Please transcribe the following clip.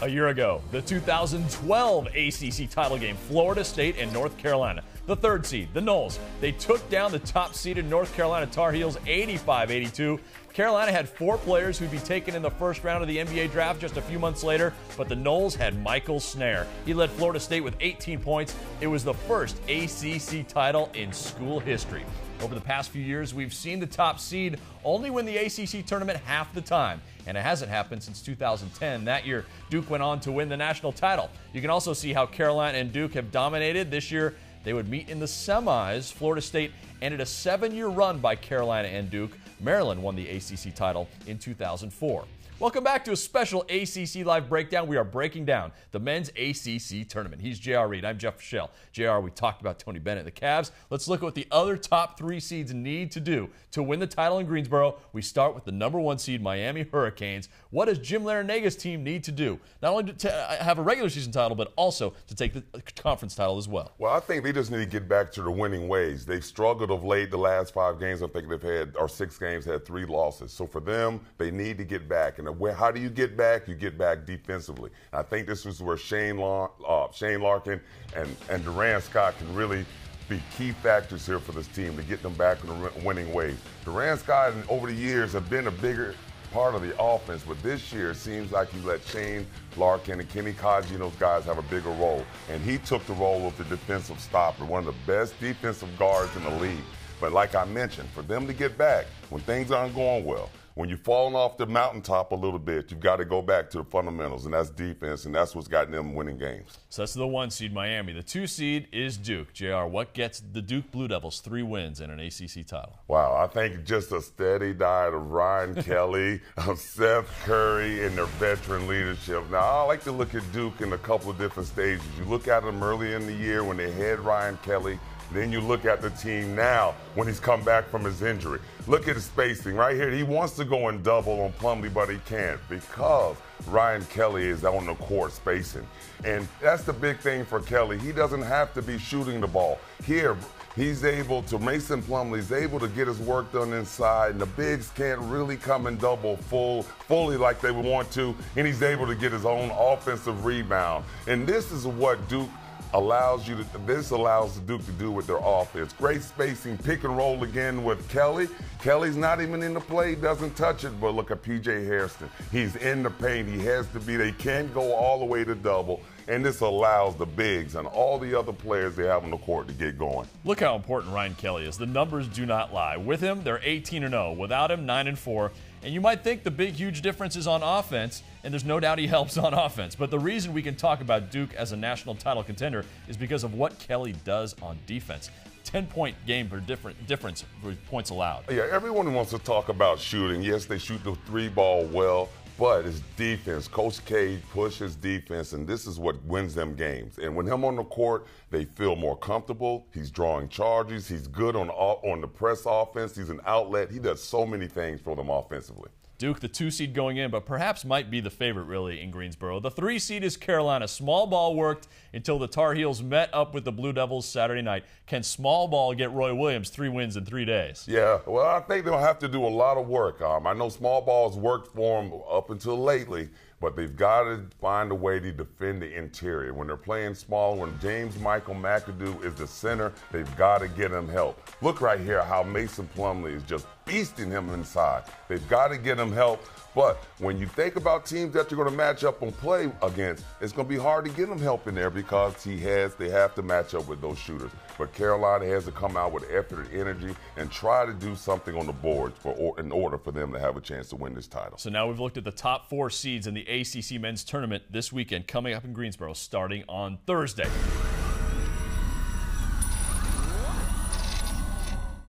A year ago, the 2012 ACC title game, Florida State and North Carolina. The third seed, the Noles, they took down the top-seeded North Carolina Tar Heels 85-82. Carolina had 4 players who'd be taken in the first round of the NBA draft just a few months later, but the Noles had Michael Snare. He led Florida State with 18 points. It was the first ACC title in school history. Over the past few years, we've seen the top seed only win the ACC tournament half the time, and it hasn't happened since 2010. That year, Duke went on to win the national title. You can also see how Carolina and Duke have dominated. This year, they would meet in the semis. Florida State ended a 7-year run by Carolina and Duke. Maryland won the ACC title in 2004. Welcome back to a special ACC Live Breakdown. We are breaking down the men's ACC tournament. He's J.R. Reid. I'm Jeff Fischel. J.R., we talked about Tony Bennett and the Cavs. Let's look at what the other top 3 seeds need to do to win the title in Greensboro. We start with the number 1 seed, Miami Hurricanes. What does Jim Laranaga's team need to do? Not only to have a regular season title, but also to take the conference title as well. Well, I think they just need to get back to the winning ways. They've struggled of late. The last 5 games, I think they've had, or 6 games, had 3 losses. So for them, they need to get back. And how do you get back? You get back defensively. And I think this is where Shane Larkin and Durant Scott can really be key factors here for this team to get them back in the winning ways. Durant Scott, over the years, have been a bigger part of the offense, but this year it seems like you let Shane Larkin and Kenny Kaji and those guys have a bigger role. And he took the role of the defensive stopper, one of the best defensive guards in the league. But like I mentioned, for them to get back when things aren't going well, when you've fallen off the mountaintop a little bit, you've got to go back to the fundamentals, and that's defense, and that's what's gotten them winning games. So that's the 1 seed, Miami. The 2 seed is Duke. JR, what gets the Duke Blue Devils 3 wins and an ACC title? Wow, I think just a steady diet of Ryan Kelly, of Seth Curry, and their veteran leadership. Now, I like to look at Duke in a couple of different stages. You look at them early in the year when they had Ryan Kelly. Then you look at the team now when he's come back from his injury. Look at his spacing right here. He wants to go and double on Plumlee, but he can't because Ryan Kelly is on the court spacing. And that's the big thing for Kelly. He doesn't have to be shooting the ball. Here, he's able to, Mason Plumlee's able to get his work done inside, and the bigs can't really come and double fully like they would want to, and he's able to get his own offensive rebound. And this is what Duke allows Duke to do with their offense. Great spacing, pick and roll again with Kelly. Kelly's not even in the play, doesn't touch it, but look at P.J. Hairston. He's in the paint. He has to be. They can't go all the way to double, and this allows the bigs and all the other players they have on the court to get going. Look how important Ryan Kelly is. The numbers do not lie. With him, they're 18-0. Without him, 9-4. And you might think the big, huge difference is on offense, and there's no doubt he helps on offense. But the reason we can talk about Duke as a national title contender is because of what Kelly does on defense. 10-point game for difference for points allowed. Yeah, everyone wants to talk about shooting. Yes, they shoot the 3-ball well, but it's defense. Coach K pushes defense, and this is what wins them games. And when him on the court, they feel more comfortable. He's drawing charges. He's good on the press offense. He's an outlet. He does so many things for them offensively. Duke, the 2 seed going in, but perhaps might be the favorite really in Greensboro. The 3 seed is Carolina. Small ball worked until the Tar Heels met up with the Blue Devils Saturday night. Can small ball get Roy Williams 3 wins in 3 days? Yeah, well, I think they'll have to do a lot of work. I know small ball's worked for them up until lately, but they've got to find a way to defend the interior. When they're playing small, when James Michael McAdoo is the center, they've got to get him help. Look right here how Mason Plumlee is just beasting him inside. They've got to get him help. But when you think about teams that you're going to match up and play against, it's going to be hard to get them help in there because they have to match up with those shooters. But Carolina has to come out with effort and energy and try to do something on the boards in order for them to have a chance to win this title. So now we've looked at the top 4 seeds in the ACC men's tournament this weekend coming up in Greensboro starting on Thursday.